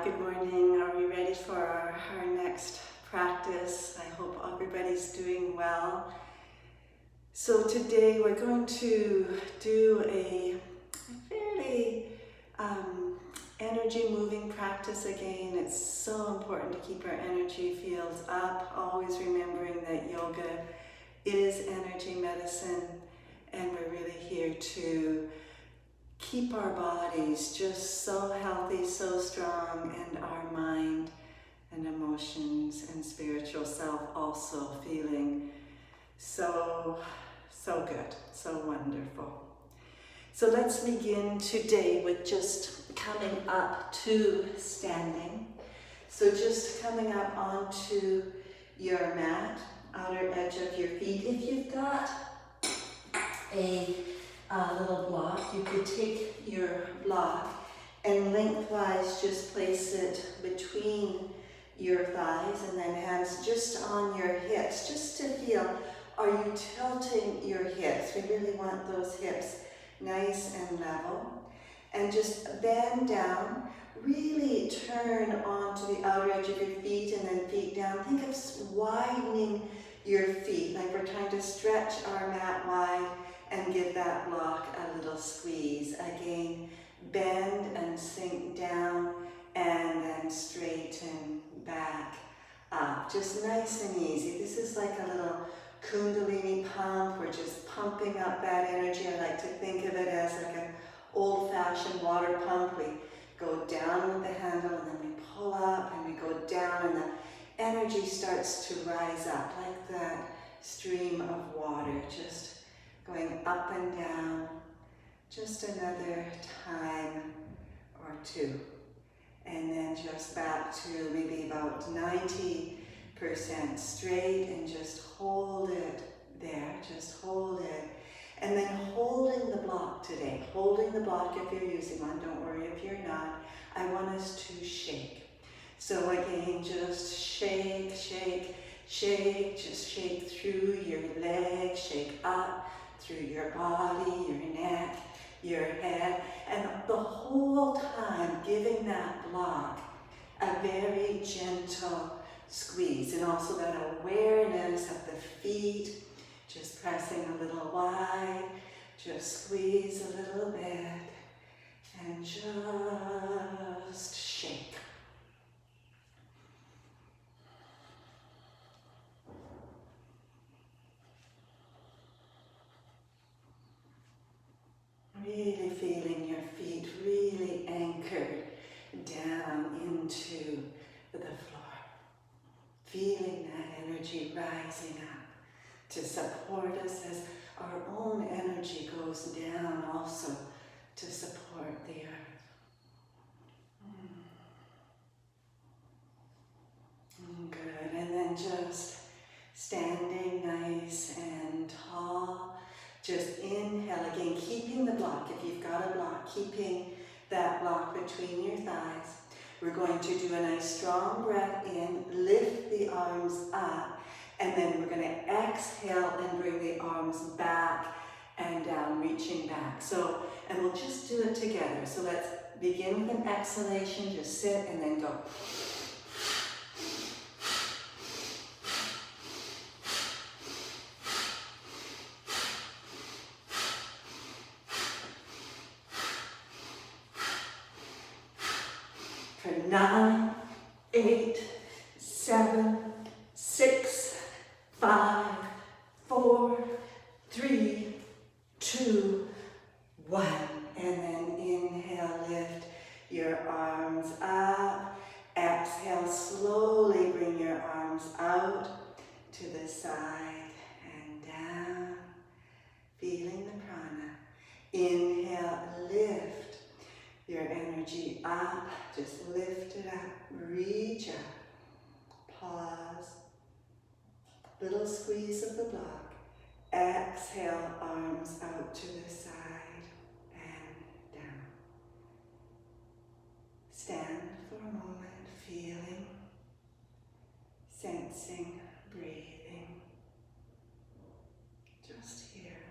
Good morning. Are we ready for our next practice? I hope everybody's doing well. So today we're going to do a fairly energy moving practice again. It's so important to keep our energy fields up, always remembering that yoga is energy medicine, and we're really here to keep our bodies just so healthy, so strong, and our mind and emotions and spiritual self also feeling so good, so wonderful. So let's begin today with just coming up to standing. So just coming up onto your mat, outer edge of your feet. If you've got a little block, you could take your block and lengthwise just place it between your thighs and then hands just on your hips, just to feel, are you tilting your hips? We really want those hips nice and level. And just bend down, really turn onto the outer edge of your feet and then feet down. Think of widening your feet, like we're trying to stretch our mat wide and give that block a little squeeze. Again, bend and sink down and then straighten back up. Just nice and easy. This is like a little Kundalini pump. We're just pumping up that energy. I like to think of it as like an old-fashioned water pump. We go down with the handle and then we pull up and we go down and the energy starts to rise up like that stream of water, just going up and down, just another time or two. And then just back to maybe about 90% straight and just hold it there, just hold it. And then holding the block today, holding the block if you're using one, don't worry if you're not, I want us to shake. So again, just shake, shake, shake, just shake through your legs, shake up through your body, your neck, your head, and the whole time giving that block a very gentle squeeze, and also that awareness of the feet, just pressing a little wide, just squeeze a little bit, and just shake. Really feeling your feet really anchored down into the floor. Feeling that energy rising up to support us as our own energy goes down also to support the earth. Good, and then just standing nice and tall. Just inhale again, keeping the block. If you've got a block, keeping that block between your thighs. We're going to do a nice strong breath in, lift the arms up, and then we're going to exhale and bring the arms back and down, reaching back. So, and we'll just do it together. So let's begin with an exhalation, just sit and then go. For 9, 8, 7, 6, 5, 4, 3, 2, 1. And then inhale, lift your arms up. Exhale, slowly bring your arms out to the side and down. Feeling the prana. Inhale, lift your energy up, just lift it up, reach up, pause, little squeeze of the block, exhale, arms out to the side and down. Stand for a moment, feeling, sensing, breathing, just here.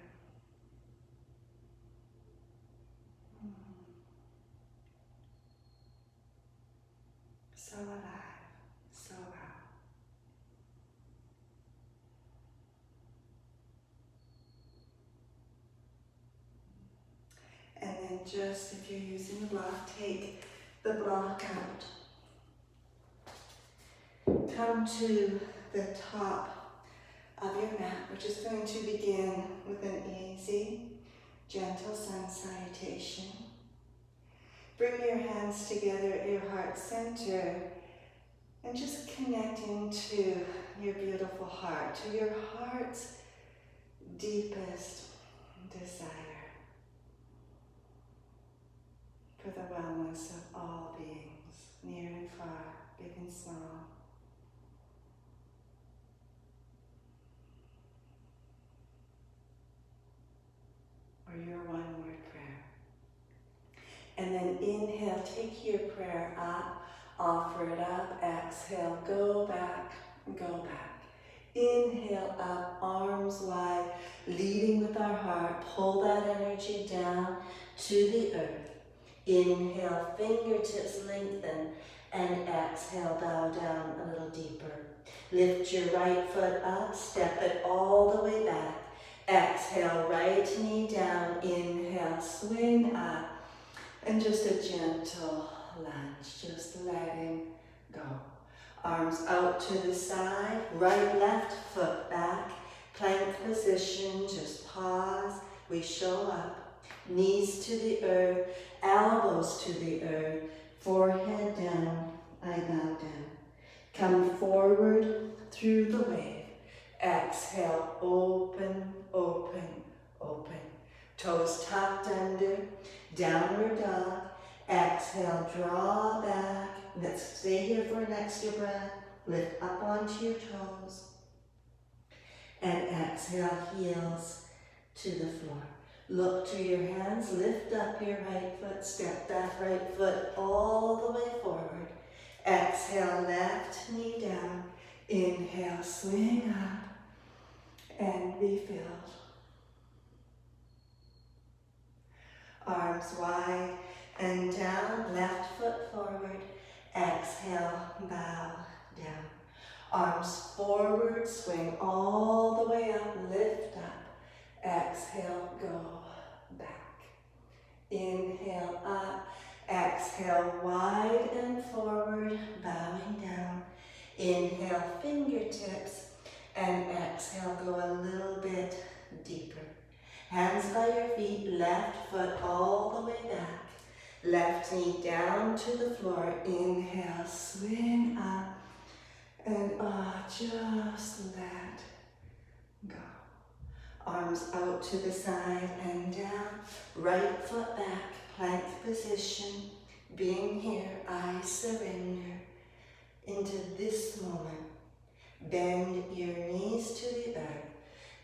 just, if you're using the block, take the block out. Come to the top of your mat. We're just going to begin with an easy, gentle sun salutation. Bring your hands together at your heart center and just connecting to your beautiful heart, to your heart's deepest desire for the wellness of all beings, near and far, big and small. Or your one-word prayer. And then inhale, take your prayer up, offer it up, exhale, go back, go back. Inhale up, arms wide, leading with our heart, pull that energy down to the earth. Inhale, fingertips lengthen, and exhale, bow down a little deeper. Lift your right foot up, step it all the way back. Exhale, right knee down, inhale, swing up, and just a gentle lunge, just letting go. Arms out to the side, right, left foot back, plank position, just pause, we show up. Knees to the earth, elbows to the earth, forehead down, I bow down. Come forward through the wave. Exhale, open, open, open. Toes tucked under, downward dog. Exhale, draw back. Let's stay here for an extra breath. Lift up onto your toes. And exhale, heels to the floor. Look to your hands, lift up your right foot, step that right foot all the way forward. Exhale, left knee down. Inhale, swing up and be filled. Arms wide and down, left foot forward. Exhale, bow down. Arms forward, swing all the way up, lift up. Exhale, go back. Inhale up, exhale wide and forward, bowing down. Inhale, fingertips, and exhale, go a little bit deeper. Hands by your feet, left foot all the way back. Left knee down to the floor. Inhale, swing up, and just let go. Arms out to the side and down. Right foot back, plank position. Being here, I surrender into this moment. Bend your knees to the earth.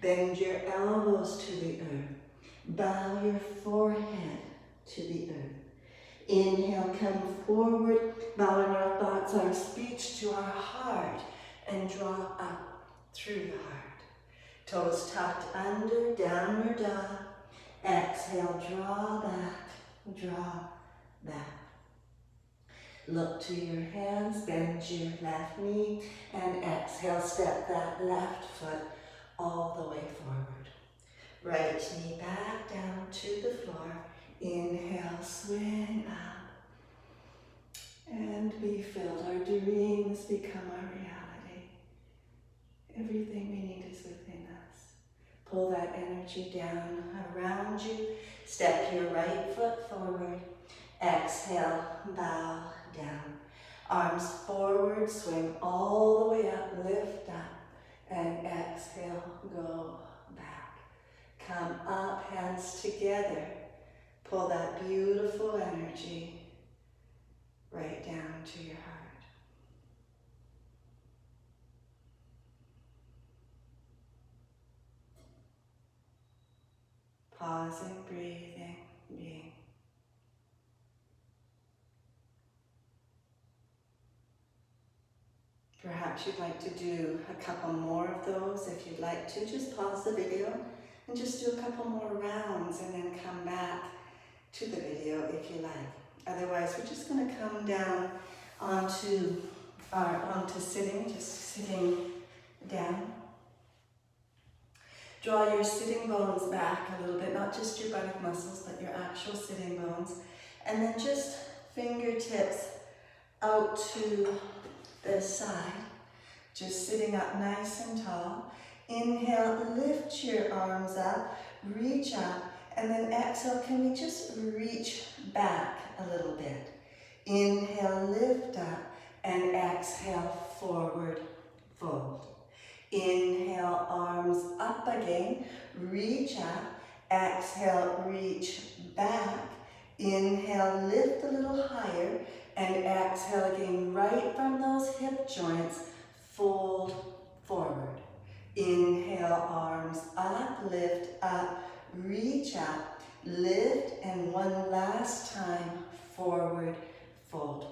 Bend your elbows to the earth. Bow your forehead to the earth. Inhale, come forward, bowing our thoughts, our speech to our heart, and draw up through the heart. Toes tucked under, downward dog. Exhale, draw back, draw back. Look to your hands, bend your left knee, and exhale, step that left foot all the way forward. Right knee back down to the floor. Inhale, swing up, and be filled. Our dreams become our reality. Everything we need is within us. Pull that energy down around you. Step your right foot forward. Exhale, bow down. Arms forward, swing all the way up, lift up, and exhale, go back. Come up, hands together. Pull that beautiful energy right down to your heart. Pausing, breathing, being. Perhaps you'd like to do a couple more of those. If you'd like to, just pause the video and just do a couple more rounds and then come back to the video if you like. Otherwise, we're just going to come down onto sitting, just sitting down. Draw your sitting bones back a little bit, not just your buttock muscles, but your actual sitting bones. And then just fingertips out to the side, just sitting up nice and tall. Inhale, lift your arms up, reach up, and then exhale, can we just reach back a little bit? Inhale, lift up, and exhale, forward fold. Inhale, arms up again, reach up, exhale, reach back. Inhale, lift a little higher, and exhale again, right from those hip joints, fold forward. Inhale, arms up, lift up, reach up, lift, and one last time, forward fold.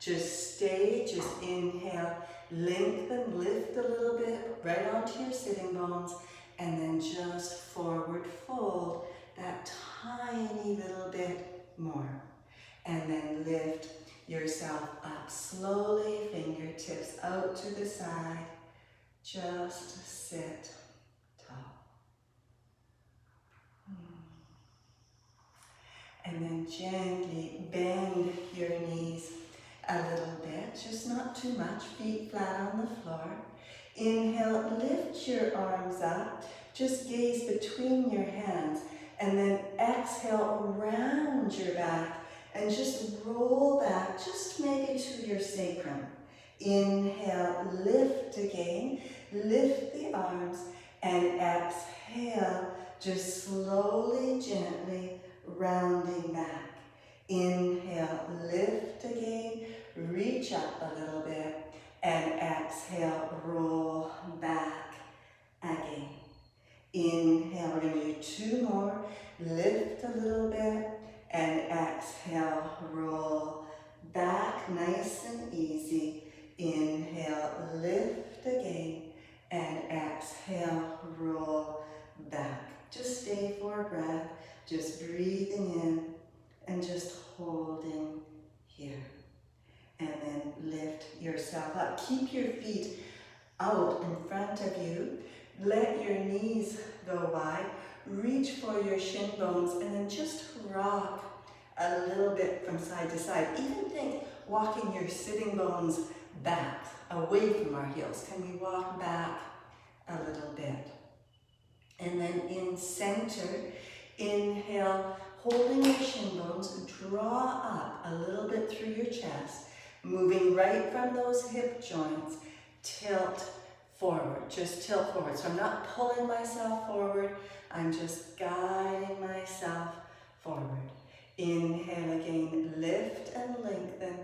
Just stay, just inhale, lengthen, lift a little bit, right onto your sitting bones, and then just forward fold that tiny little bit more. And then lift yourself up slowly, fingertips out to the side, just sit tall. And then gently bend your knees a little bit, just not too much, feet flat on the floor. Inhale, lift your arms up, just gaze between your hands, and then exhale, round your back, and just roll back, just maybe to your sacrum. Inhale, lift again, lift the arms, and exhale, just slowly, gently rounding back. Inhale, lift again, reach up a little bit, and exhale, roll back again. Inhale, we're going to do two more, lift a little bit, and exhale, roll back, nice and easy. Inhale, lift again, and exhale, roll back. Just stay for a breath, just breathing in and just holding here. And then lift yourself up. Keep your feet out in front of you. Let your knees go wide. Reach for your shin bones and then just rock a little bit from side to side. Even think walking your sitting bones back, away from our heels. Can we walk back a little bit? And then in center, inhale, holding your shin bones, draw up a little bit through your chest, moving right from those hip joints, tilt forward, just tilt forward. So I'm not pulling myself forward, I'm just guiding myself forward. Inhale again, lift and lengthen,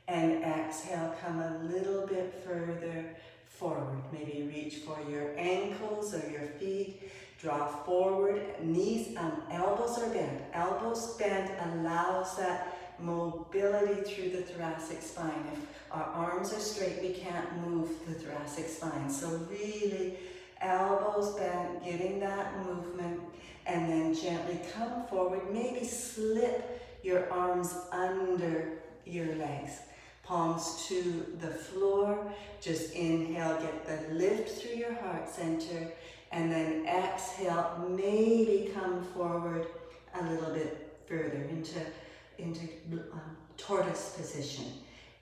and exhale, come a little bit further forward. Maybe reach for your ankles or your feet. Draw forward, knees, elbows are bent. Elbows bent allows that mobility through the thoracic spine. If our arms are straight, we can't move the thoracic spine. So really, elbows bent, getting that movement, and then gently come forward. Maybe slip your arms under your legs. Palms to the floor. Just inhale, get the lift through your heart center. And then exhale, maybe come forward a little bit further into tortoise position.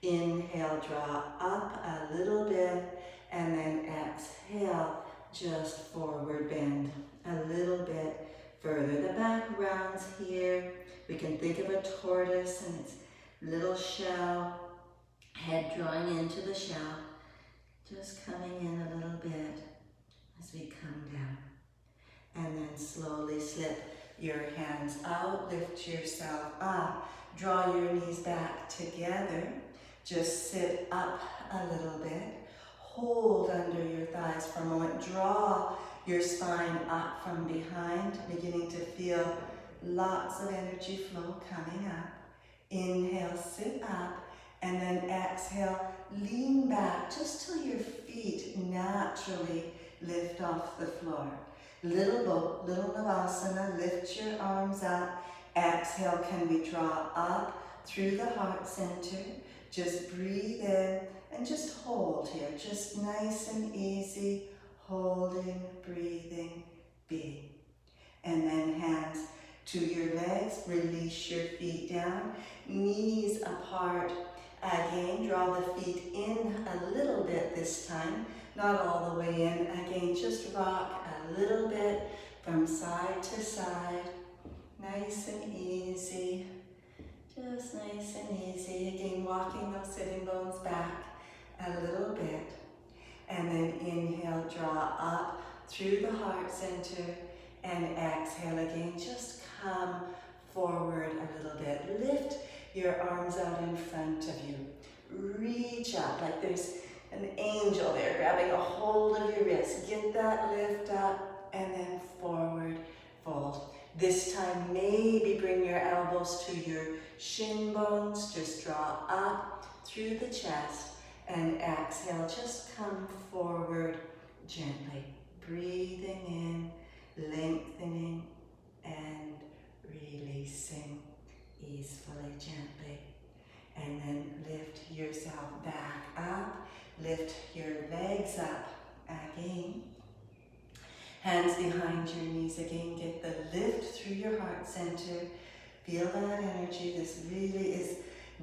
Inhale, draw up a little bit, and then exhale, just forward bend a little bit further. The back rounds here. We can think of a tortoise and its little shell, head drawing into the shell, just coming in a little bit as we come down. And then slowly slip your hands out, lift yourself up, draw your knees back together, just sit up a little bit, hold under your thighs for a moment, draw your spine up from behind, beginning to feel lots of energy flow coming up. Inhale, sit up, and then exhale, lean back just till your feet naturally lift off the floor. Little boat, little Navasana, lift your arms up. Exhale, can we draw up through the heart center? Just breathe in and just hold here. Just nice and easy, holding, breathing B. And then hands to your legs, release your feet down, knees apart. Again, draw the feet in a little bit this time, not all the way in. Again, just rock a little bit from side to side, nice and easy, just nice and easy. Again, walking those sitting bones back a little bit. And then inhale, draw up through the heart center, and exhale again, just come forward a little bit. Lift your arms out in front of you. Reach up like there's an angel there grabbing a hold of your wrist. Get that lift up and then forward fold. This time maybe bring your elbows to your shin bones. Just draw up through the chest and exhale. Just come forward gently. Breathing in, lengthening and releasing easily, gently. And then lift yourself back up. Lift your legs up again. Hands behind your knees again. Get the lift through your heart center. Feel that energy. This really is,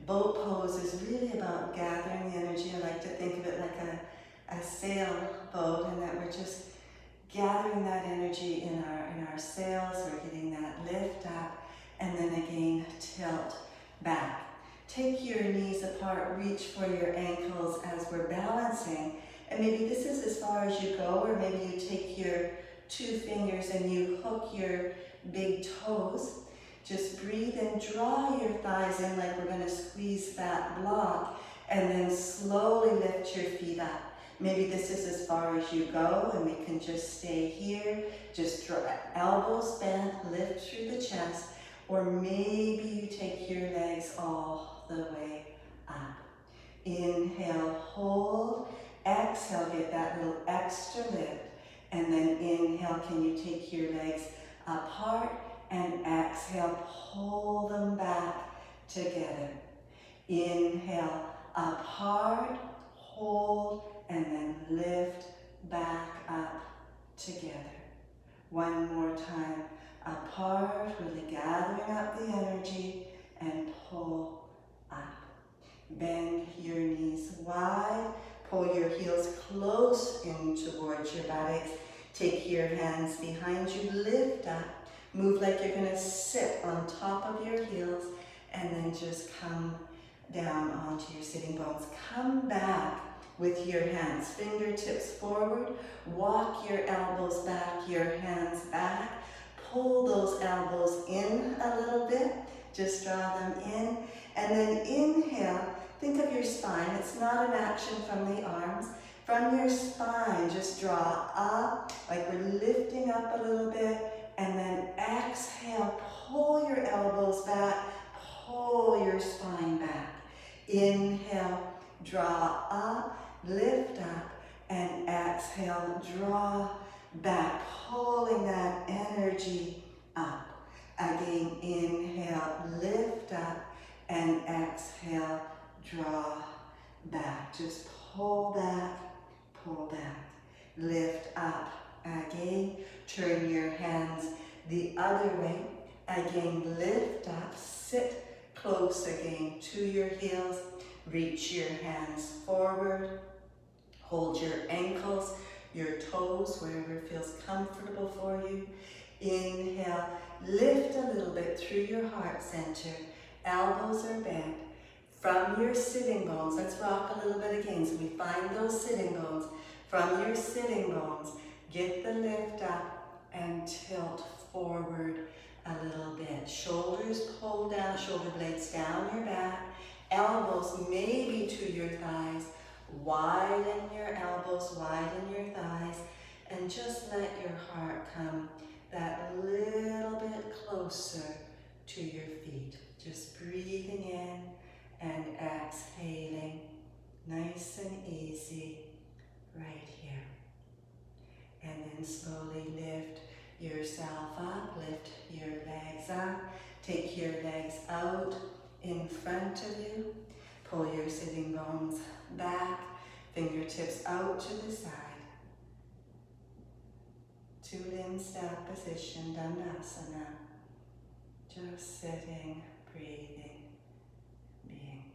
boat pose is really about gathering the energy. I like to think of it like a sailboat, and that we're just gathering that energy in our sails. We're getting that lift up, and then again tilt back. Take your knees apart, reach for your ankles as we're balancing, and maybe this is as far as you go, or maybe you take your 2 fingers and you hook your big toes. Just breathe and draw your thighs in like we're going to squeeze that block, and then slowly lift your feet up. Maybe this is as far as you go, and we can just stay here. Just draw, elbows bent, lift through the chest, or maybe you take your legs all the way up. Inhale, hold. Exhale, get that little extra lift. And then inhale, can you take your legs apart? And exhale, pull them back together. Inhale, apart, hold, and then lift back up together. One more time. Apart, really gathering up the energy, and pull up. Bend your knees wide. Pull your heels close in towards your buttocks. Take your hands behind you, lift up. Move like you're going to sit on top of your heels, and then just come down onto your sitting bones. Come back with your hands, fingertips forward. Walk your elbows back, your hands back. Pull those elbows in a little bit. Just draw them in. And then inhale. Think of your spine. It's not an action from the arms. From your spine, just draw up, like we're lifting up a little bit. And then exhale, pull your elbows back, pull your spine back. Inhale, draw up, lift up, and exhale, draw back, pulling that energy up. Again, inhale, lift up, and exhale, draw back. Just pull back, lift up. Again, turn your hands the other way. Again, lift up, sit close again to your heels. Reach your hands forward. Hold your ankles, your toes, wherever it feels comfortable for you. Inhale, lift a little bit through your heart center. Elbows are bent. From your sitting bones, let's rock a little bit again. So we find those sitting bones. From your sitting bones, get the lift up and tilt forward a little bit. Shoulders pull down, shoulder blades down your back. Elbows maybe to your thighs. Widen your elbows, widen your thighs. And just let your heart come that little bit closer to your feet. Just breathing in and exhaling. Nice and easy right here. And then slowly lift yourself up, lift your legs up, take your legs out in front of you, pull your sitting bones back, fingertips out to the side, Stool stack position, Dandasana. Just sitting, breathing, being.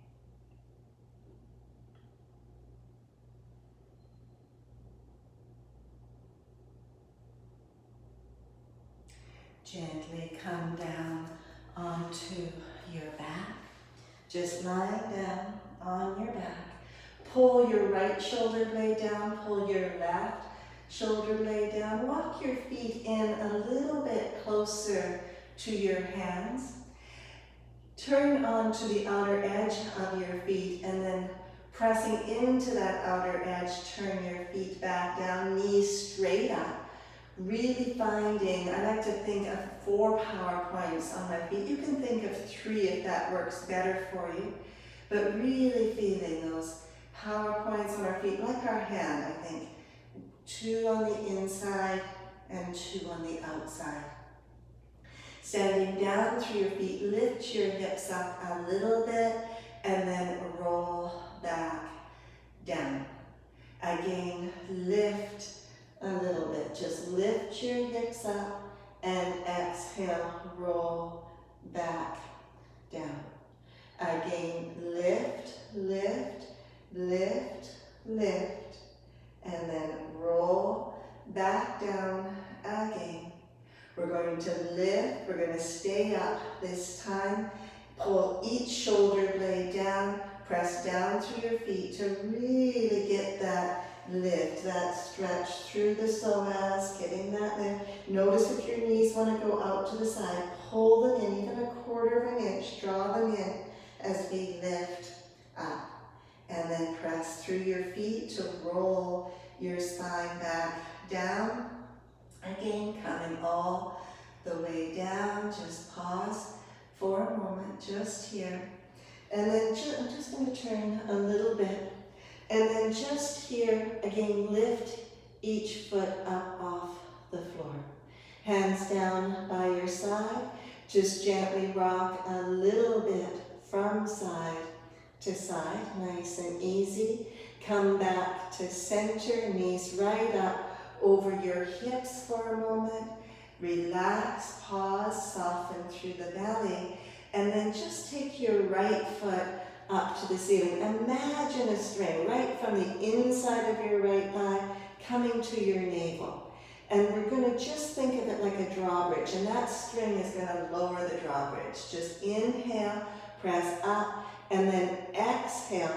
Gently come down onto your back. Just lying down on your back. Pull your right shoulder blade down, pull your left shoulder blade down. Walk your feet in a little bit closer to your hands. Turn onto the outer edge of your feet and then pressing into that outer edge, turn your feet back down, knees straight up. Really finding, I like to think of 4 power points on my feet. You can think of 3 if that works better for you. But really feeling those power points on our feet, like our hand, I think. 2 on the inside and 2 on the outside. Standing down through your feet, lift your hips up a little bit and then roll back down. Again, lift a little bit. Just lift your hips up and exhale, roll back down. Again, lift, lift, lift, lift, and then roll back down again. We're going to lift, we're going to stay up this time. Pull each shoulder blade down, press down through your feet to really get that lift, that stretch through the psoas, getting that lift. Notice if your knees want to go out to the side, pull them in, even a 1/4 of an inch, draw them in as we lift up. And then press through your feet to roll your spine back down. Again, coming all the way down, just pause for a moment, just here. And then I'm just going to turn a little bit. And then just here, again, lift each foot up off the floor. Hands down by your side. Just gently rock a little bit from side to side, nice and easy. Come back to center, knees right up over your hips for a moment. Relax, pause, soften through the belly. And then just take your right foot up to the ceiling. Imagine a string right from the inside of your right thigh coming to your navel. And we're going to just think of it like a drawbridge. And that string is going to lower the drawbridge. Just inhale, press up, and then exhale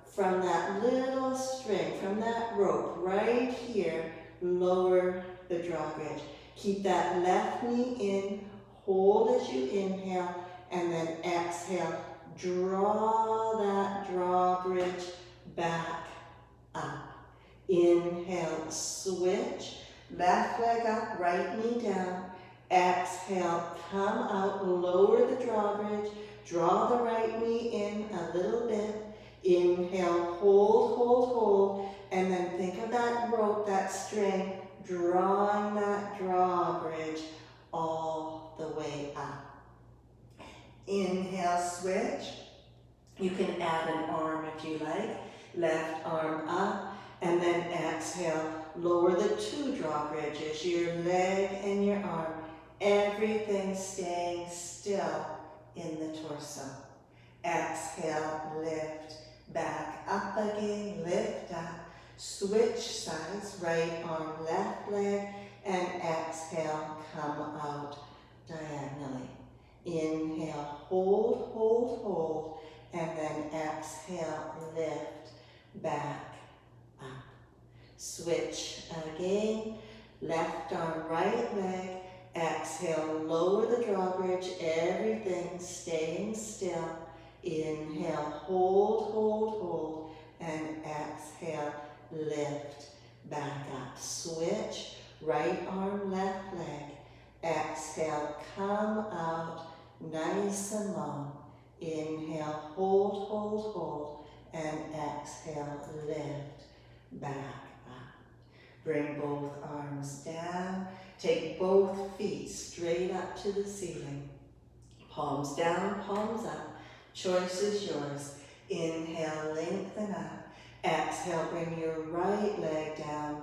from that little string, from that rope right here, lower the drawbridge. Keep that left knee in, hold as you inhale, and then exhale. Draw that drawbridge back up. Inhale, switch, left leg up, right knee down. Exhale, come out, lower the drawbridge, draw the right knee in a little bit. Inhale, hold, hold, hold, and then think of that rope, that string, drawing that drawbridge all the way up. Inhale, switch. You can add an arm if you like. Left arm up, and then exhale. Lower the 2 drawbridges, your leg and your arm. Everything staying still in the torso. Exhale, lift back up again, lift up. Switch sides, right arm, left leg, and exhale, come out diagonally. Inhale, hold, hold, hold, and then exhale, lift back up. Switch again, left arm, right leg, exhale, lower the drawbridge, everything staying still. Inhale, hold, hold, hold, and exhale, lift back up. Switch, right arm, left leg, exhale, come out, nice and long. Inhale, hold, hold, hold, and exhale, lift back up. Bring both arms down. Take both feet straight up to the ceiling. Palms down, palms up. Choice is yours. Inhale, lengthen up. Exhale, bring your right leg down,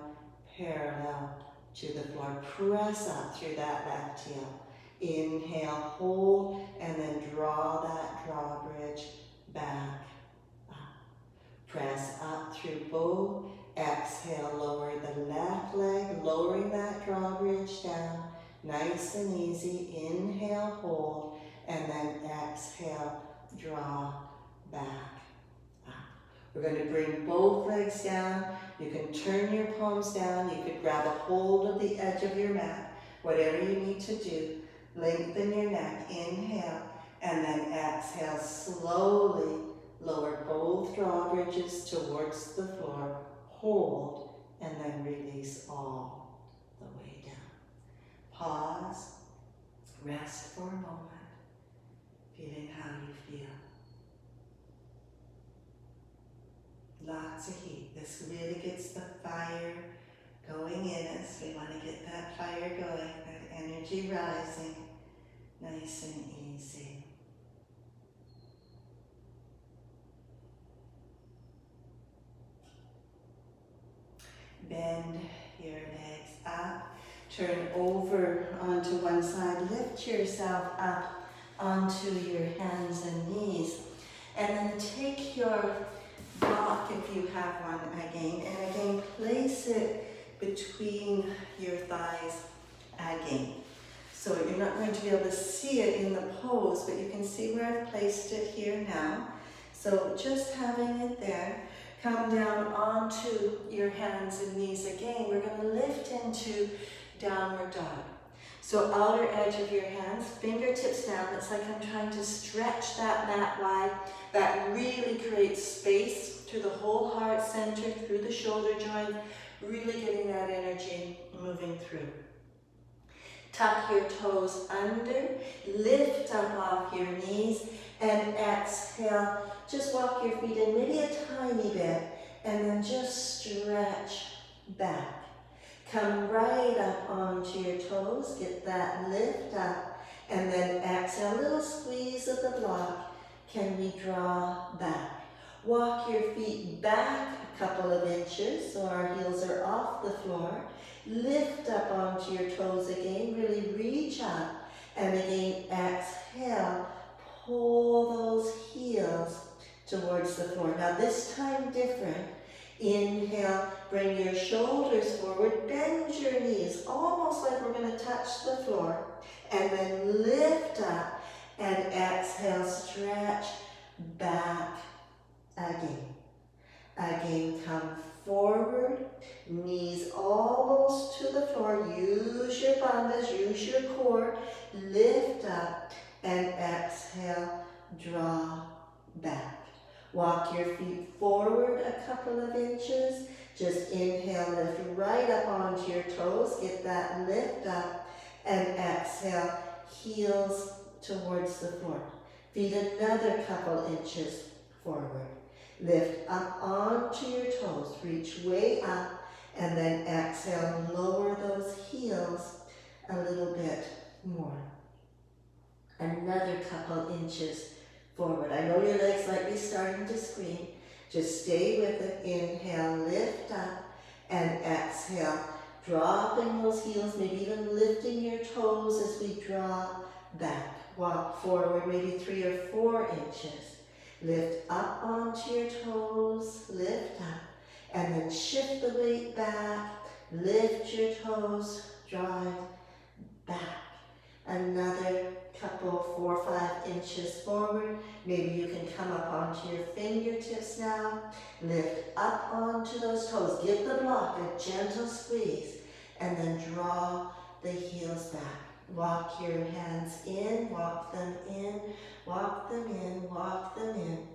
parallel to the floor. Press up through that left heel. Inhale, hold, and then draw that drawbridge back up. Press up through both. Exhale, lower the left leg, lowering that drawbridge down. Nice and easy. Inhale, hold, and then exhale, draw back up. We're going to bring both legs down. You can turn your palms down. You could grab a hold of the edge of your mat. Whatever you need to do. Lengthen your neck. Inhale, and then exhale. Slowly lower both drawbridges towards the floor. Hold, and then release all the way down. Pause. Rest for a moment. Feeling how you feel. Lots of heat. This really gets the fire going in us. We want to get that fire going, that energy rising, nice and easy. Bend your legs up. Turn over onto one side. Lift yourself up onto your hands and knees. And then take your block, if you have one again, and again place it between your thighs again. So you're not going to be able to see it in the pose, but you can see where I've placed it here now. So just having it there, come down onto your hands and knees again. We're going to lift into downward dog. So outer edge of your hands, fingertips down. It's like I'm trying to stretch that mat wide. That really creates space to the whole heart center, through the shoulder joint, really getting that energy moving through. Tuck your toes under, lift up off your knees, and exhale. Just walk your feet in maybe a tiny bit, and then just stretch back. Come right up onto your toes, get that lift up, and then exhale. A little squeeze of the block. Can we draw back? Walk your feet back a couple of inches so our heels are off the floor. Lift up onto your toes again, really reach up, and again exhale, pull those heels towards the floor. Now this time different. Inhale, bring your shoulders forward, bend your knees, almost like we're going to touch the floor, and then lift up, and exhale, stretch back again. Again, come forward, knees almost to the floor. Use your bandhas, use your core. Lift up and exhale, draw back. Walk your feet forward a couple of inches. Just inhale, lift right up onto your toes. Get that lift up and exhale, heels towards the floor. Feet another couple inches forward. Lift up onto your toes, reach way up, and then exhale, lower those heels a little bit more. Another couple inches forward. I know your legs might be starting to scream. Just stay with it. Inhale, lift up, and exhale, dropping those heels, maybe even lifting your toes as we draw back. Walk forward maybe 3 or 4 inches. Lift up onto your toes, lift up, and then shift the weight back, lift your toes, draw it back. Another couple, 4 or 5 inches forward. Maybe you can come up onto your fingertips now. Lift up onto those toes. Give the block a gentle squeeze, and then draw the heels back. Walk your hands in, walk them in, walk them in, walk them in.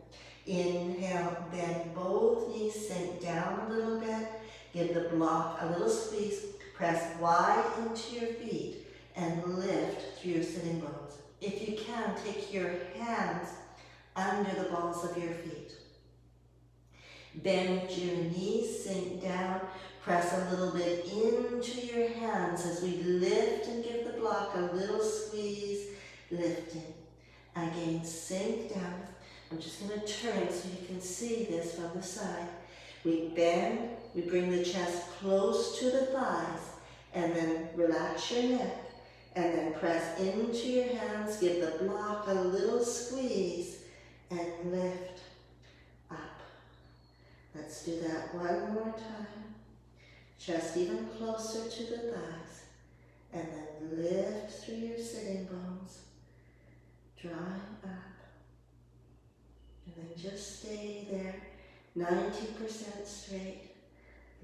Inhale, bend both knees, sink down a little bit. Give the block a little squeeze. Press wide into your feet and lift through your sitting bones. If you can, take your hands under the balls of your feet. Bend your knees, sink down. Press a little bit into your hands as we lift and give the block a little squeeze, lifting. Again, sink down. I'm just going to turn so you can see this from the side. We bend, we bring the chest close to the thighs, And then relax your neck. And then press into your hands. Give the block a little squeeze. And lift up. Let's do that one more time. Chest even closer to the thighs. And then lift through your sitting bones. Drawing up. And then just stay there. 90% straight.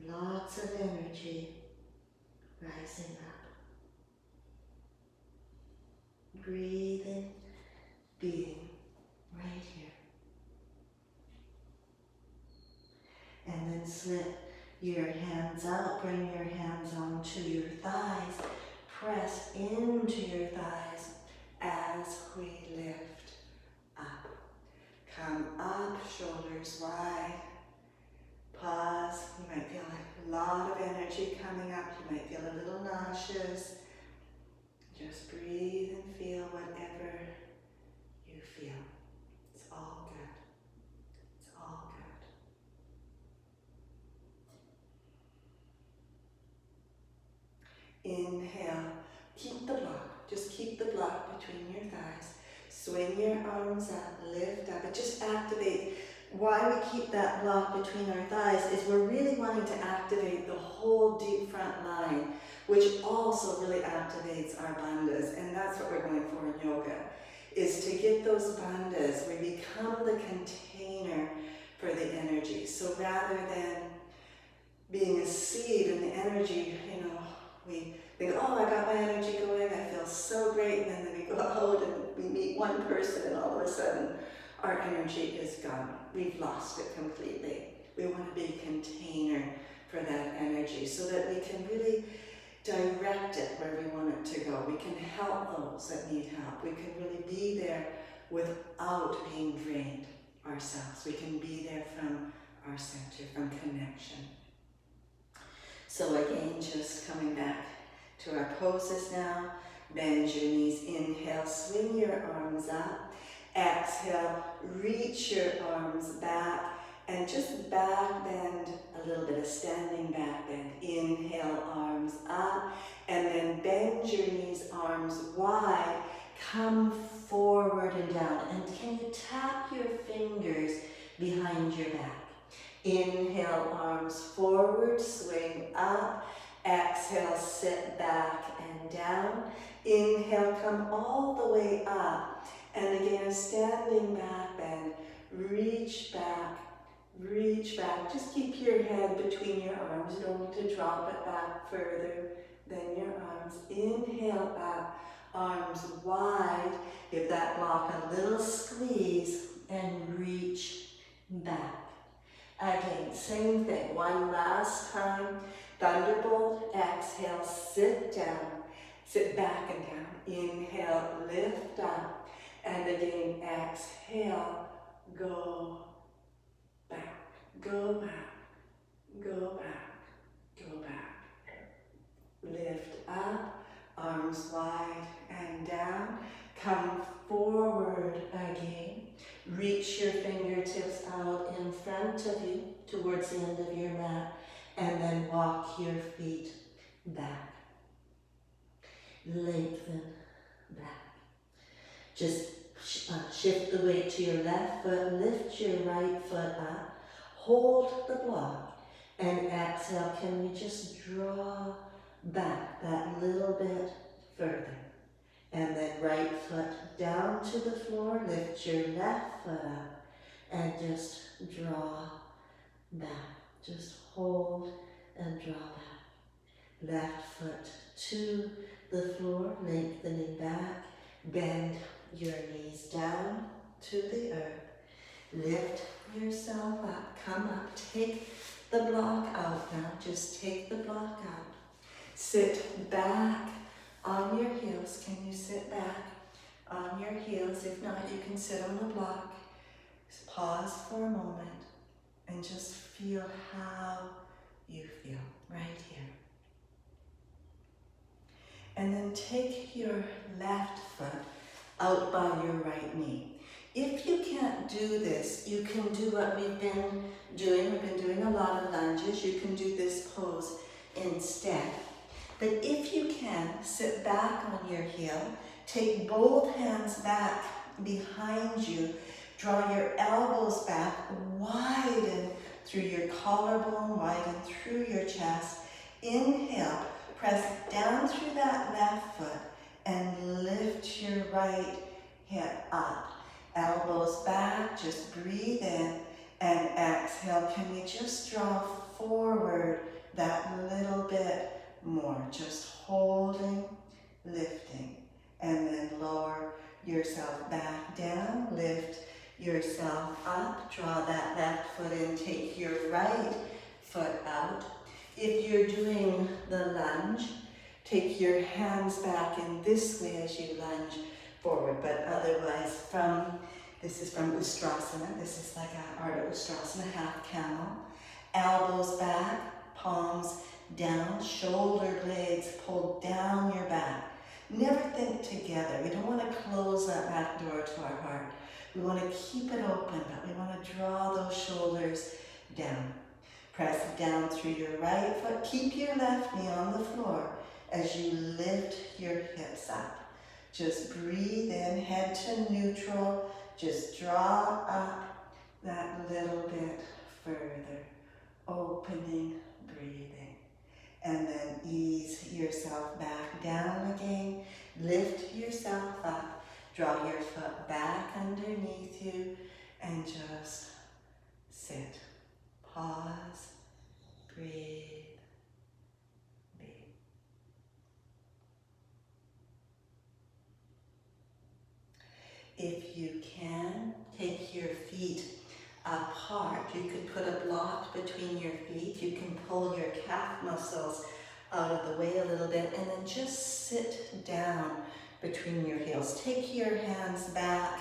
Lots of energy rising up. Breathing, being right here. And then slip your hands out. Bring your hands onto your thighs. Press into your thighs as we lift up. Come up, shoulders wide. Pause. You might feel like a lot of energy coming up. You might feel a little nauseous. Just breathe and feel whatever you feel. It's all good. It's all good. Inhale. Keep the block. Just keep the block between your thighs. Swing your arms up. Lift up. It just activates. Why we keep that block between our thighs is we're really wanting to activate the whole deep front line, which also really activates our bandhas. And that's what we're going for in yoga, is to get those bandhas. We become the container for the energy. So rather than being a seed and the energy, we think, oh, I got my energy going, I feel so great, and then we go out and we meet one person and all of a sudden our energy is gone. We've lost it completely. We want to be a container for that energy so that we can really direct it where we want it to go. We can help those that need help. We can really be there without being drained ourselves. We can be there from our center, from connection. So again, just coming back to our poses now. Bend your knees. Inhale, swing your arms up. Exhale, reach your arms back and just back bend, a little bit of standing back bend. Inhale, arms up, and then bend your knees, arms wide. Come forward and down. And can you tap your fingers behind your back? Inhale, arms forward, swing up. Exhale, sit back and down. Inhale, come all the way up. And again, a standing back bend. Reach back, reach back. Just keep your head between your arms. You don't need to drop it back further than your arms. Inhale up, arms wide. Give that block a little squeeze and reach back. Again, same thing. One last time. Thunderbolt, exhale, sit down. Sit back and down. Inhale, lift up. And again, exhale, go back, go back, go back, go back. Lift up, arms wide and down. Come forward again. Reach your fingertips out in front of you towards the end of your mat. And then walk your feet back. Lengthen back. Just shift the weight to your left foot, lift your right foot up, hold the block, and exhale. Can we just draw back that little bit further? And then right foot down to the floor, lift your left foot up, and just draw back. Just hold and draw back. Left foot to the floor, lengthening back, bend your knees down to the earth. Lift yourself up, come up, take the block out now. Just take the block out. Sit back on your heels. Can you sit back on your heels? If not, you can sit on the block. Just pause for a moment and just feel how you feel right here. And then take your left foot out by your right knee. If you can't do this, you can do what we've been doing. We've been doing a lot of lunges. You can do this pose instead. But if you can, sit back on your heel, take both hands back behind you, draw your elbows back, widen through your collarbone, widen through your chest. Inhale, press down through that left foot and lift your right hip up. Elbows back, just breathe in and exhale. Can we just draw forward that little bit more? Just holding, lifting, and then lower yourself back down, lift yourself up, draw that left foot in, take your right foot out. If you're doing the lunge, take your hands back in this way as you lunge forward, but otherwise this is from Ustrasana. This is like a Ardha Ustrasana, half camel. Elbows back, palms down, shoulder blades pulled down your back. Never think together. We don't want to close that back door to our heart. We want to keep it open, but we want to draw those shoulders down. Press down through your right foot. Keep your left knee on the floor as you lift your hips up. Just breathe in, head to neutral. Just draw up that little bit further. Opening, breathing. And then ease yourself back down again. Lift yourself up. Draw your foot back underneath you and just sit. Pause. Breathe. Be. If you can, take your feet apart. You could put a block between your feet. You can pull your calf muscles out of the way a little bit and then just sit down between your heels. Take your hands back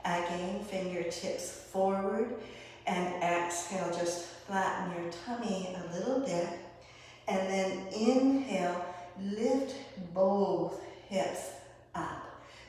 again, fingertips forward, and exhale. Just flatten your tummy a little bit. And then inhale, lift both hips up.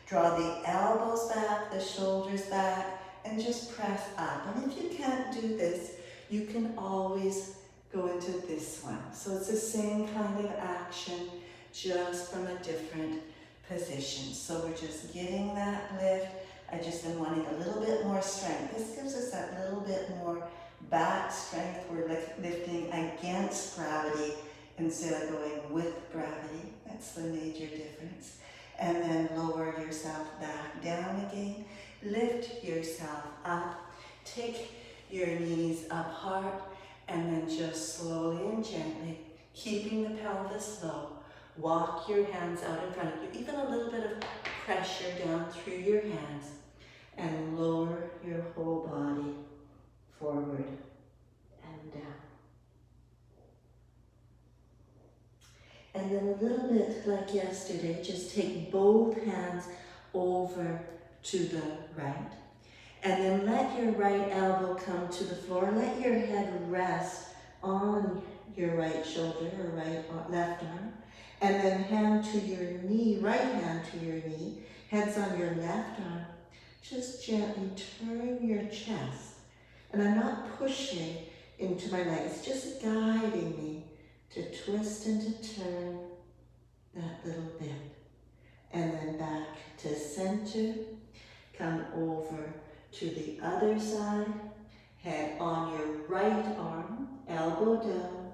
Draw the elbows back, the shoulders back, and just press up. And if you can't do this, you can always go into this one. So it's the same kind of action, just from a different position. So we're just getting that lift. I just am wanting a little bit more strength. This gives us that little bit more back strength. We're lifting against gravity instead of going with gravity. That's the major difference. And then lower yourself back down again. Lift yourself up. Take your knees apart and then just slowly and gently, keeping the pelvis low, walk your hands out in front of you. Even a little bit of pressure down through your hands and lower your whole body forward and down. And then a little bit like yesterday, just take both hands over to the right. And then let your right elbow come to the floor. Let your head rest on your right shoulder or left arm. And then hand to your knee, right hand to your knee. Head's on your left arm. Just gently turn your chest. And I'm not pushing into my legs, just guiding me to twist and to turn that little bit. And then back to center. Come over to the other side. Head on your right arm, elbow down.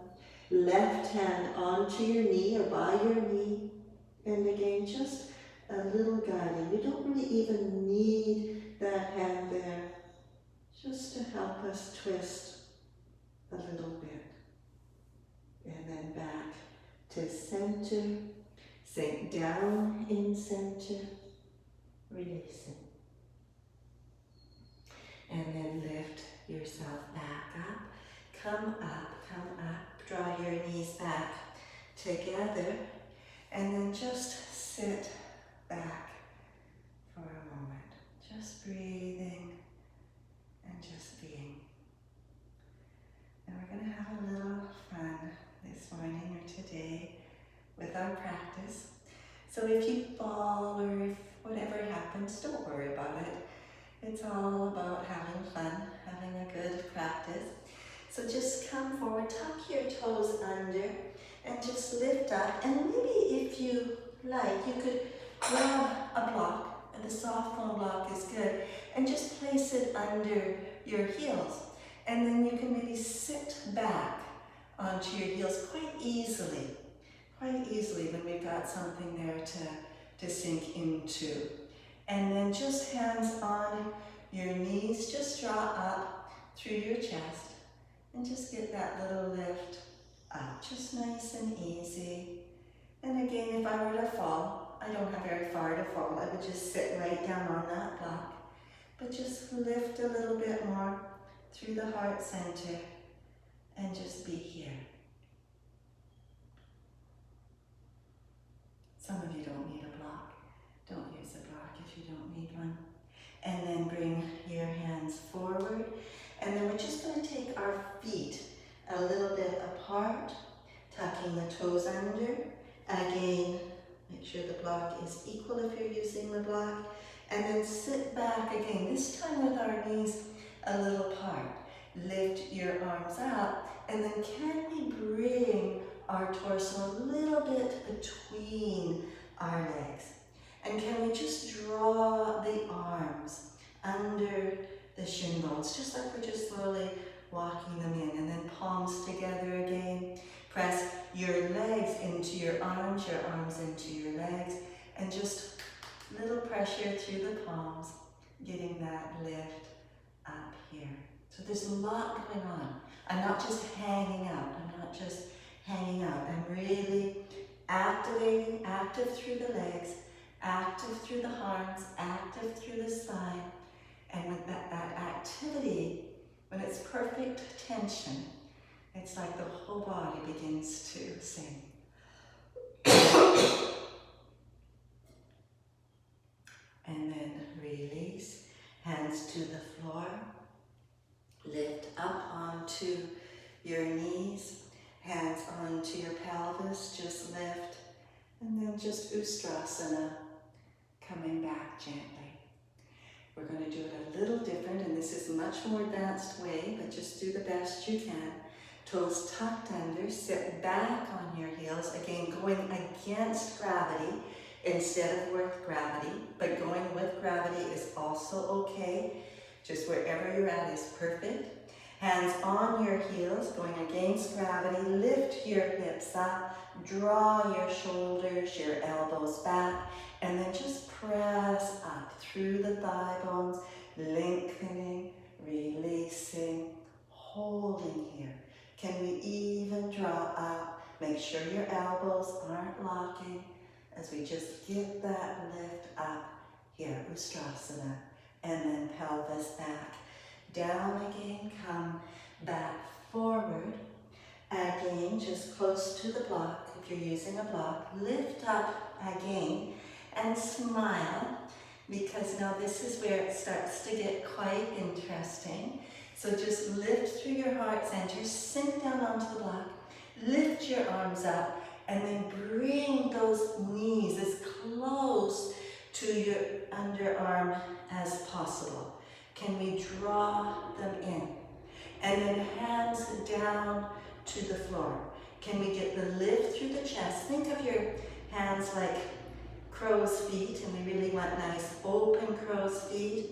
Left hand onto your knee or by your knee. And again, just a little guiding. You don't really even need that hand there. Just to help us twist a little bit. And then back to center. Sink down in center. Releasing. And then lift yourself back up. Come up, come up. Draw your knees back together. And then just sit back for a moment. Just breathing and just being. And we're going to have a little fun this morning or today with our practice. So if you fall or if whatever happens, don't worry about it. It's all about having fun, having a good practice. So just come forward, tuck your toes under, and just lift up. And maybe if you like, you could grab a block, and the soft foam block is good, and just place it under your heels. And then you can maybe sit back onto your heels quite easily when we've got something there to sink into. And then just hands on your knees, just draw up through your chest and just get that little lift up, just nice and easy. And again, if I were to fall, I don't have very far to fall, I would just sit right down on that block, but just lift a little bit more through the heart center and just be here. Some of you don't need a block. Don't use a block if you don't need one. And then bring your hands forward. And then we're just going to take our feet a little bit apart, tucking the toes under. Again, make sure the block is equal if you're using the block. And then sit back again, this time with our knees a little apart. Lift your arms up, and then can we bring our torso a little bit between our legs? And can we just draw the arms under the shin bones, just like we're just slowly walking them in, and then palms together again. Press your legs into your arms into your legs, and just little pressure through the palms, getting that lift up here. So there's a lot going on. I'm not just hanging out. I'm really activating, active through the legs, active through the arms, active through the spine. And with that activity, when it's perfect tension, it's like the whole body begins to sing. And then release, hands to the floor. Lift up onto your knees, hands onto your pelvis, just lift. And then just Ustrasana, coming back gently. We're going to do it a little different, and this is a much more advanced way, but just do the best you can. Toes tucked under, sit back on your heels, again going against gravity instead of with gravity, but going with gravity is also okay. Just wherever you're at is perfect. Hands on your heels, going against gravity, lift your hips up, draw your shoulders, your elbows back, and then just press up through the thigh bones, lengthening, releasing, holding here. Can we even draw up? Make sure your elbows aren't locking as we just get that lift up here, Ustrasana, and then pelvis back. Down again, come back forward. Again, just close to the block. If you're using a block, lift up again and smile, because now this is where it starts to get quite interesting. So just lift through your heart center, sink down onto the block, lift your arms up, and then bring those knees as close to your underarm as possible. Can we draw them in? And then hands down to the floor. Can we get the lift through the chest? Think of your hands like crow's feet, and we really want nice open crow's feet.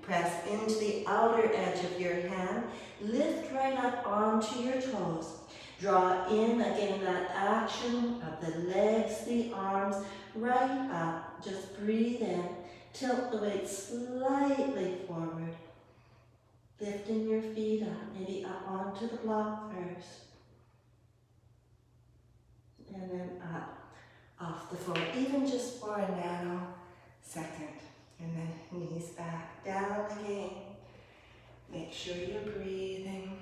Press into the outer edge of your hand. Lift right up onto your toes. Draw in again that action of the legs, the arms, right up. Just breathe in. Tilt the weight slightly forward. Lifting your feet up, maybe up onto the block first. And then up off the floor, even just for a nanosecond. And then knees back, down again. Make sure you're breathing.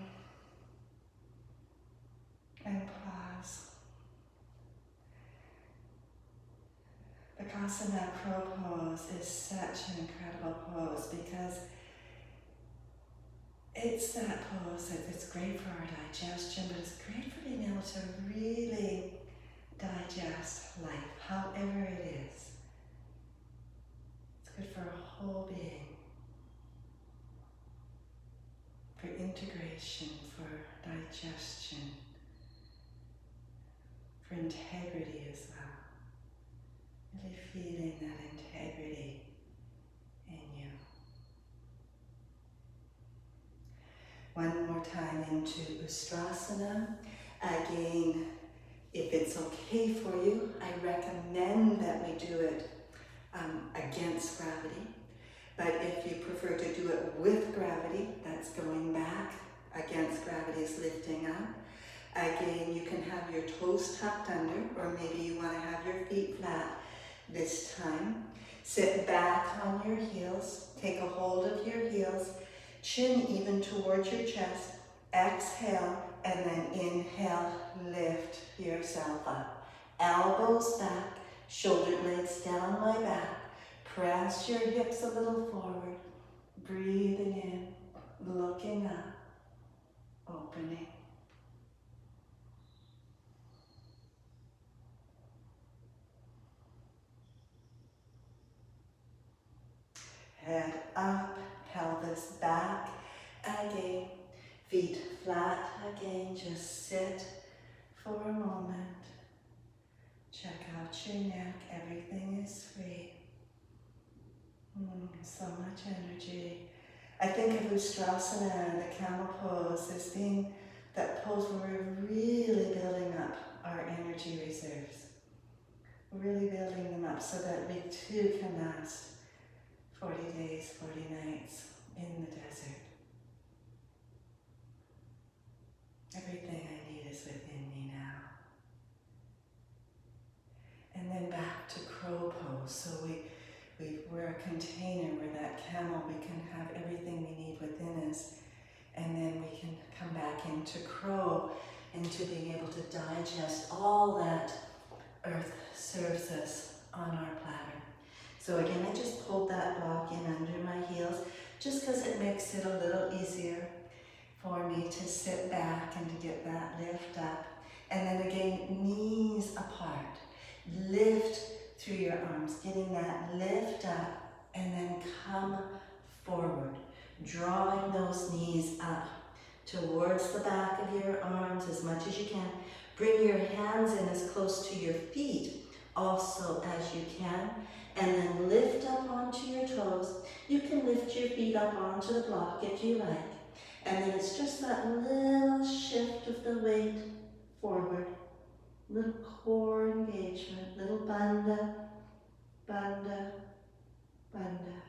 And pause. Bakasana crow pose is such an incredible pose because it's that pose that it's great for our digestion, but it's great for being able to really digest life, however it is. It's good for our whole being, for integration, for digestion. for integrity as well. Really feeling that integrity in you. One more time into Ustrasana. Again, if it's okay for you, I recommend that we do it against gravity. But if you prefer to do it with gravity, that's going back. Against gravity is lifting up. Again, you can have your toes tucked under, or maybe you want to have your feet flat this time. Sit back on your heels. Take a hold of your heels. Chin even towards your chest. Exhale, and then inhale, lift yourself up. Elbows back, shoulder blades down my back. Press your hips a little forward. Breathing in, looking up, opening. Head up, pelvis back. Again, feet flat. Again, just sit for a moment. Check out your neck. Everything is free. So much energy. I think of Ustrasana, the camel pose, as being that pose where we're really building up our energy reserves. We're really building them up so that we too can last 40 days, 40 nights in the desert. Everything I need is within me now. And then back to crow pose. So we're a container, we're that camel, we can have everything we need within us. And then we can come back into crow, into being able to digest all that earth serves us on our platter. So again, I just pulled that block in under my heels, just because it makes it a little easier for me to sit back and to get that lift up. And then again, knees apart. Lift through your arms, getting that lift up, and then come forward, drawing those knees up towards the back of your arms as much as you can. Bring your hands in as close to your feet also as you can, and then lift up onto your toes. You can lift your feet up onto the block if you like, and then it's just that little shift of the weight forward. Little core engagement, little bandha, bandha, bandha,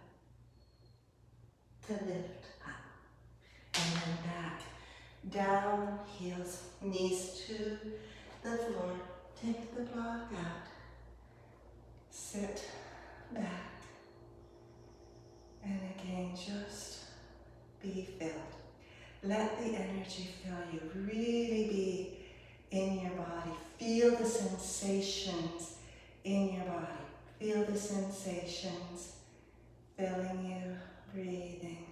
to lift up. And then back, down, heels, knees to the floor. Take the block out. Sit back. And again, just be filled. Let the energy fill you. Really be in your body. Feel the sensations in your body. Feel the sensations filling you, breathing,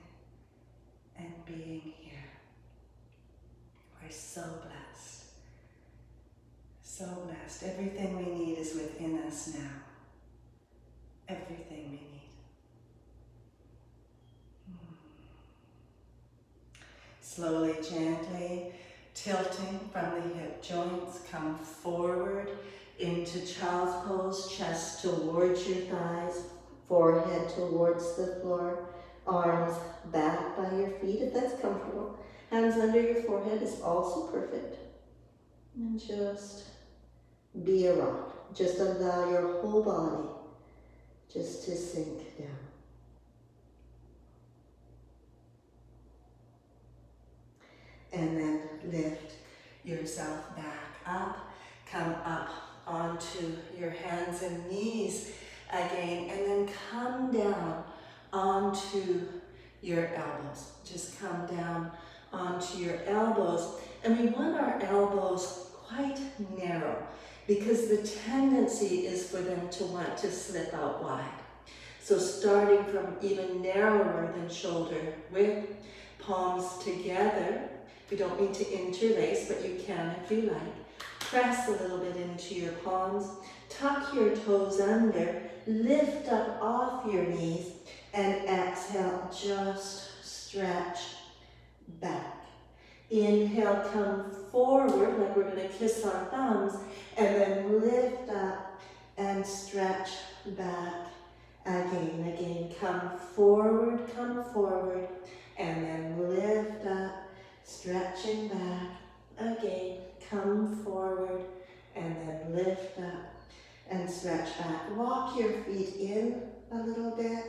and being here. We're so blessed. So blessed. Everything we need is within us now. Everything we need. Slowly, gently, tilting from the hip joints, come forward into child's pose, chest towards your thighs, forehead towards the floor, arms back by your feet if that's comfortable. Hands under your forehead is also perfect. And just be a rock. Just allow your whole body just to sink down. And then lift yourself back up. Come up onto your hands and knees again, and then come down onto your elbows. Just come down onto your elbows. And we want our elbows quite narrow because the tendency is for them to want to slip out wide. So starting from even narrower than shoulder width, palms together. We don't need to interlace, but you can if you like. Press a little bit into your palms. Tuck your toes under. Lift up off your knees. And exhale, just stretch back. Inhale, come forward like we're going to kiss our thumbs, and then lift up and stretch back. Again, come forward, and then lift up, stretching back. Again, come forward, and then lift up and stretch back. Walk your feet in a little bit.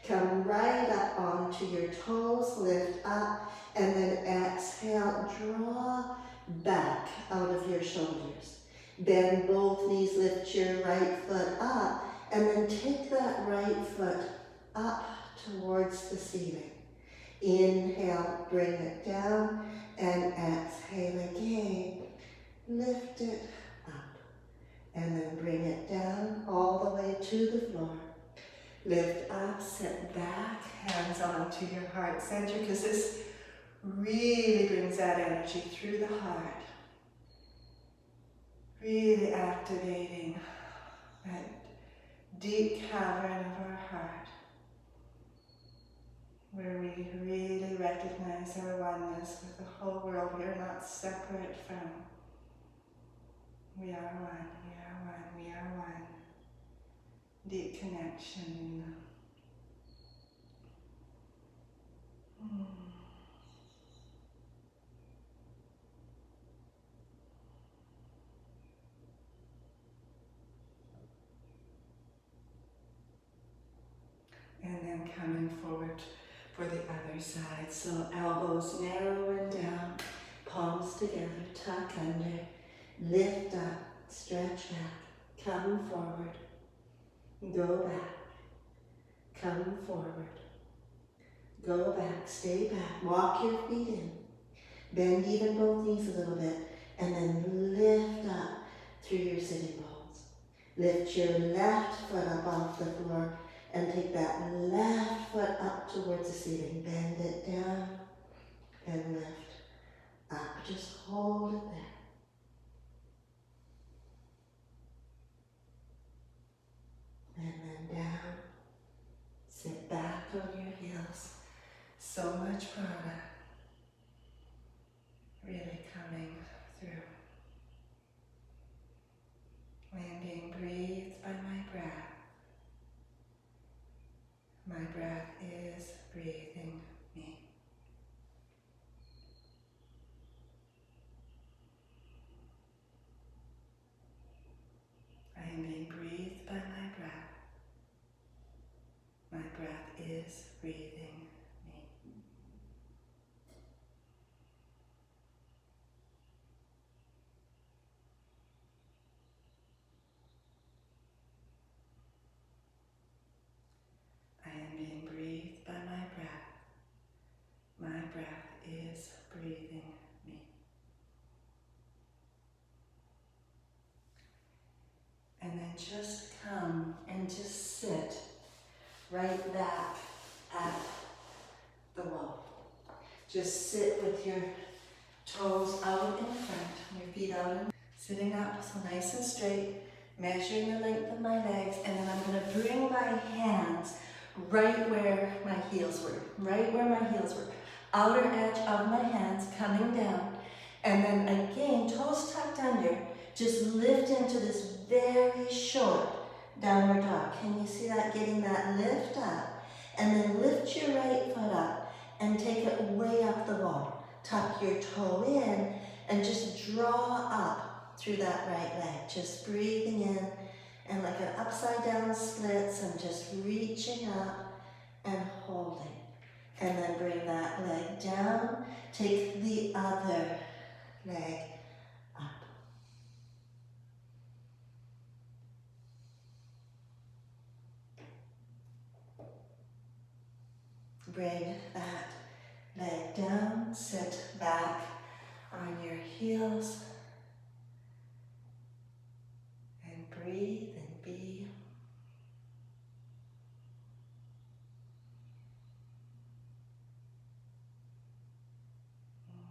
Come right up onto your toes, lift up, and then exhale, draw back out of your shoulders. Bend both knees, lift your right foot up, and then take that right foot up towards the ceiling. Inhale, bring it down, and exhale again. Lift it up, and then bring it down all the way to the floor. Lift up, sit back, hands onto your heart center, because this really brings that energy through the heart. Really activating that deep cavern of our heart, where we really recognize our oneness with the whole world. We are not separate from. We are one, we are one, we are one. Deep connection. And then coming forward for the other side. So elbows narrow and down, palms together, tuck under, lift up, stretch back, come forward, go back, come forward, go back, stay back, walk your feet in, bend even both knees a little bit, and then lift up through your sitting bones. Lift your left foot up off the floor, and take that left foot up towards the ceiling. Bend it down and lift up. Just hold it there. And then down. Sit back on your heels. So much prana really coming through. I am being breathed by my breath. My breath is breathing me. I am being breathed by my breath. My breath is breathing me. I am being breathed by my breath. My breath is breathing me. And then just come and just sit right back at the wall. Just sit with your toes out in front, your feet out in, sitting up so nice and straight, measuring the length of my legs, and then I'm going to bring my hands right where my heels were, outer edge of my hands coming down, and then again, toes tucked under, just lift into this very short downward dog. Can you see that? Getting that lift up, and then lift your right foot up and take it way up the wall. Tuck your toe in and just draw up through that right leg, just breathing in, and like an upside down splits, and just reaching up and holding. And then bring that leg down, take the other leg up. Bring that leg down, sit back on your heels, and breathe and be.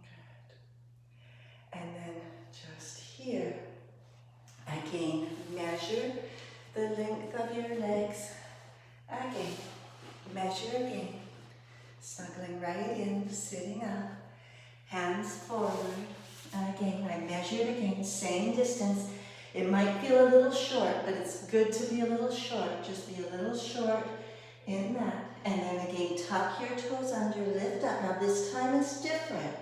Good. And then just here, again, measure the length of your legs. Again, measure again. Snuggling right in, sitting up, hands forward. measure it again, same distance. It might feel a little short, but it's good to be a little short. Just be a little short in that. And then again, tuck your toes under, lift up. Now this time is different.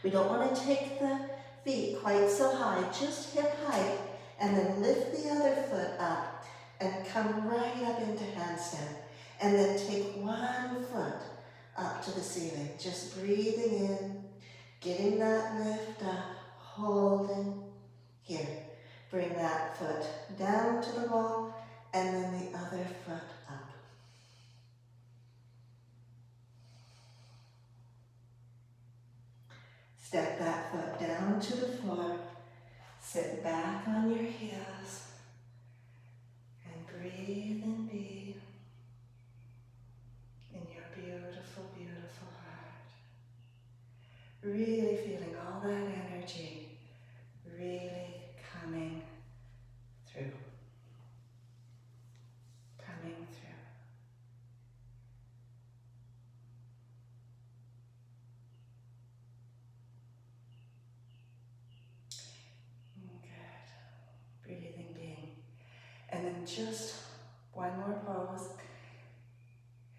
We don't want to take the feet quite so high, just hip height, and then lift the other foot up and come right up into handstand. And then take one foot up to the ceiling, just breathing in, getting that lift up, holding. Here, bring that foot down to the wall, and then the other foot up. Step that foot down to the floor, sit back on your heels, and breathe and be in your beautiful, beautiful heart. Really feeling all that energy, really coming through. Coming through. Good. Breathing, being. And then just one more pose.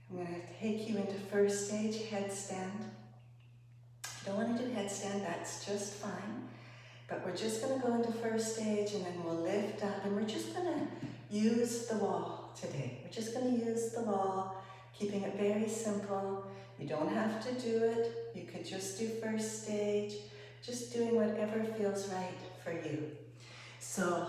I'm going to take you into first stage headstand. If you don't want to do headstand, that's just fine. But we're just going to go into first stage and then we'll lift up and we're just going to use the wall today. We're just going to use the wall, keeping it very simple. You don't have to do it. You could just do first stage, just doing whatever feels right for you. So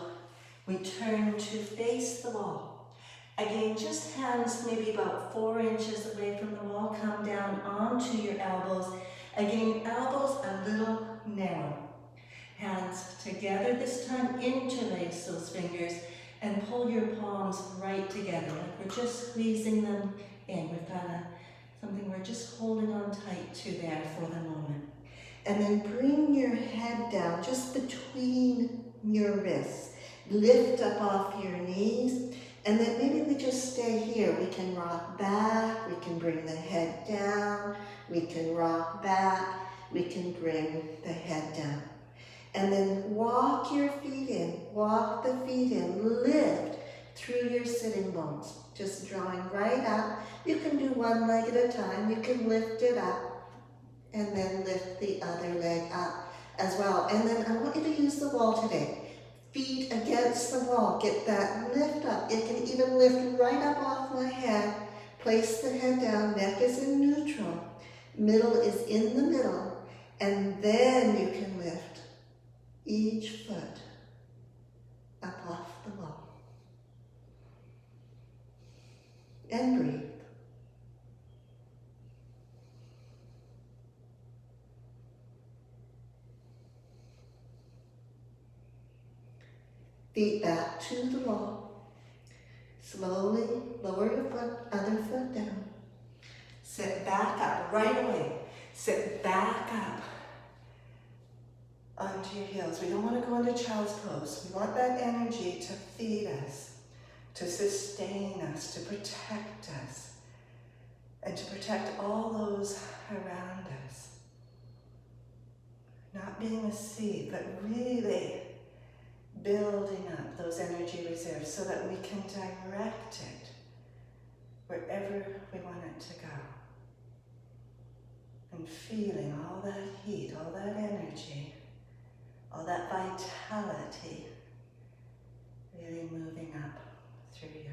we turn to face the wall. Again, just hands maybe about 4 inches away from the wall. Come down onto your elbows. Again, elbows a little narrow. Hands together this time, interlace those fingers and pull your palms right together. Like we're just squeezing them in. We've got something we're just holding on tight to there for the moment. And then bring your head down just between your wrists. Lift up off your knees. And then maybe we just stay here. We can rock back. We can bring the head down. We can rock back. We can bring the head down. And then walk your feet in. Walk the feet in. Lift through your sitting bones. Just drawing right up. You can do one leg at a time. You can lift it up. And then lift the other leg up as well. And then I want you to use the wall today. Feet against the wall. Get that lift up. It can even lift right up off my head. Place the head down. Neck is in neutral. Middle is in the middle. And then you can lift each foot up off the wall. And breathe. Feet back to the wall. Slowly lower your foot, other foot down. Sit back up right away. Sit back up onto your heels. We don't want to go into child's pose. We want that energy to feed us, to sustain us, to protect us, and to protect all those around us. Not being a seed, but really building up those energy reserves so that we can direct it wherever we want it to go. And feeling all that heat, all that energy, all that vitality really moving up through you.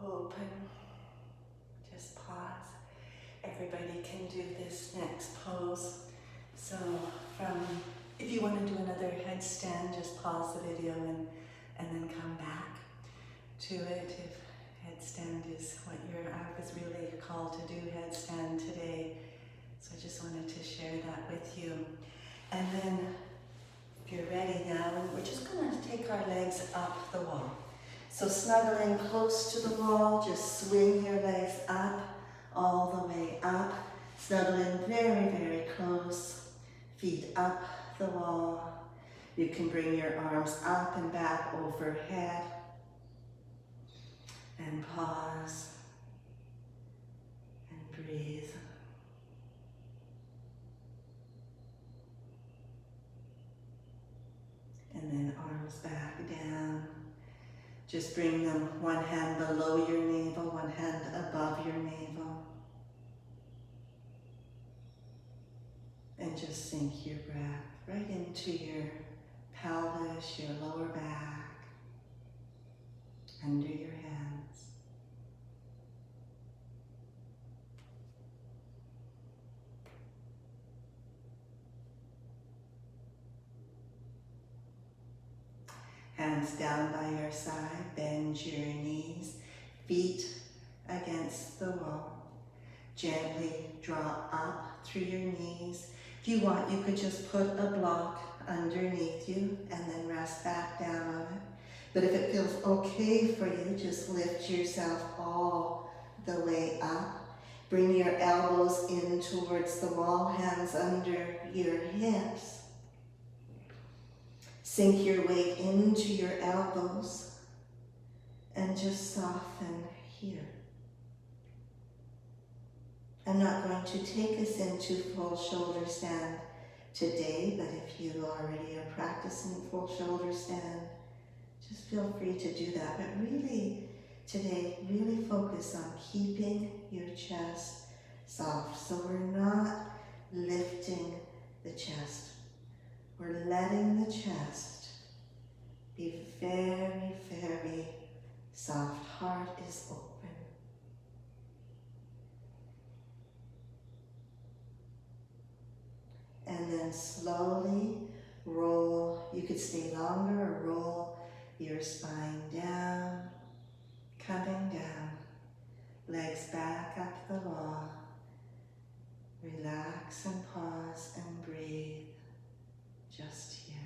Open, just pause. Everybody can do this next pose. So if you want to do another headstand, just pause the video and then come back to it. If headstand is what I was really called to do headstand today. So I just wanted to share that with you. And then If you're ready now, and we're just going to take our legs up the wall. So snuggle in close to the wall, just swing your legs up, all the way up. Snuggle in very, very close, feet up the wall. You can bring your arms up and back overhead. And pause and breathe. And then arms back down. Just bring them one hand below your navel, one hand above your navel. And just sink your breath right into your pelvis, your lower back, under your hands. Hands down by your side, bend your knees, feet against the wall. Gently draw up through your knees. If you want, you could just put a block underneath you and then rest back down on it. But if it feels okay for you, just lift yourself all the way up. Bring your elbows in towards the wall, hands under your hips. Sink your weight into your elbows and just soften here. I'm not going to take us into full shoulder stand today, but if you already are practicing full shoulder stand, just feel free to do that. But really, today, really focus on keeping your chest soft. So we're not lifting the chest. We're letting the chest be very, very soft. Heart is open. And then slowly roll. You could stay longer or roll your spine down, coming down. Legs back up the wall. Relax and pause and breathe. Just here.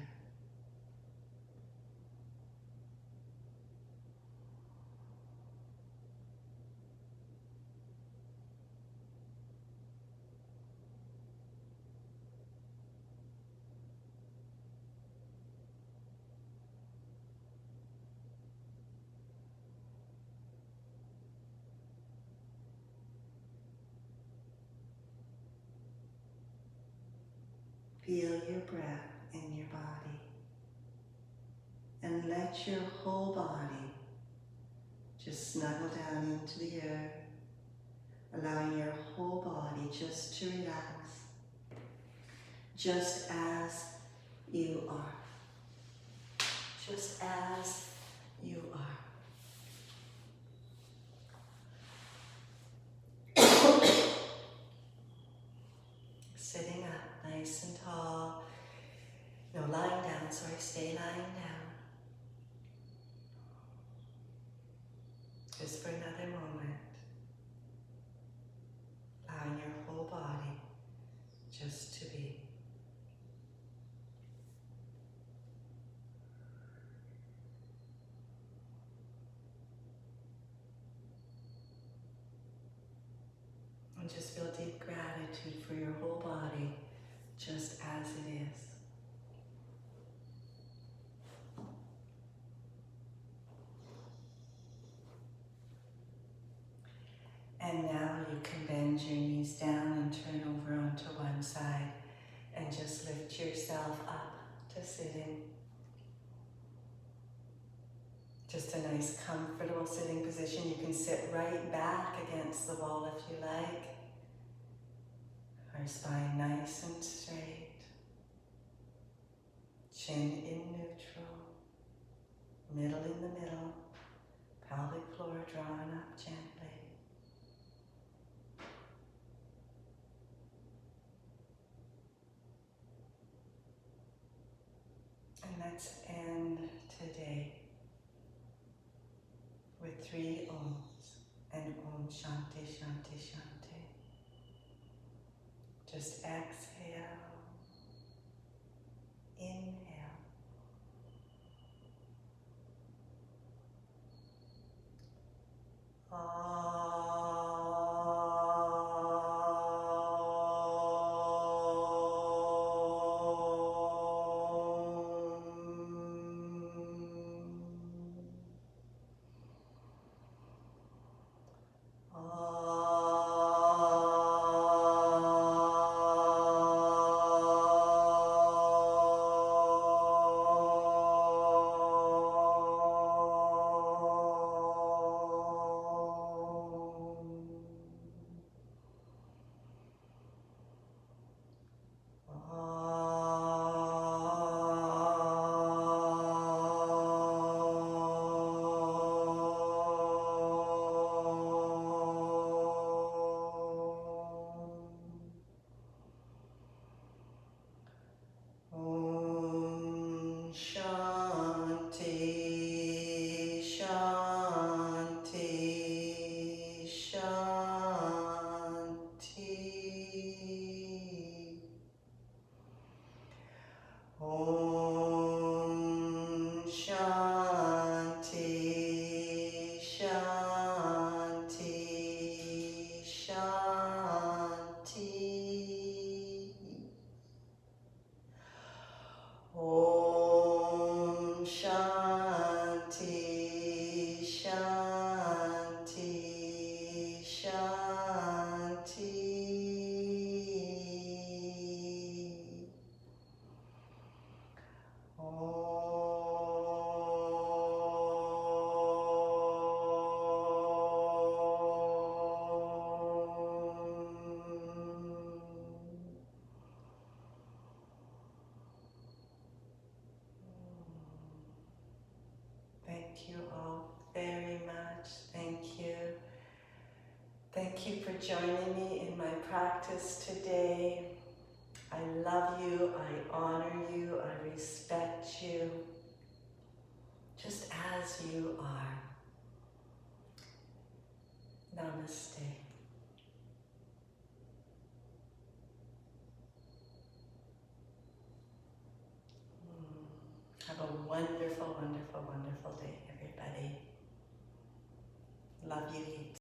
Feel your breath in your body and let your whole body just snuggle down into the earth, allowing your whole body just to relax, just as you are, just as you are. Sitting up nice and tall. No, lying down, sorry, stay lying down. Just for another moment. Allowing your whole body just to be. And just feel deep gratitude for your whole body, just as it is. And now you can bend your knees down and turn over onto one side and just lift yourself up to sitting. Just a nice comfortable sitting position. You can sit right back against the wall if you like. Our spine nice and straight. Chin in neutral. Middle in the middle. Pelvic floor drawn up gently. And let's end today with 3 Oms and Om Shanti Shanti Shanti. Just exhale, inhale, Om Shanti, Shanti, Shanti. Om Shanti, Shanti, Shanti. Thank you all very much. Thank you. Thank you for joining me in my practice today. I love you, I honor you, I respect you, just as you are. Namaste. Have a wonderful, wonderful, wonderful day, everybody. Love you heaps.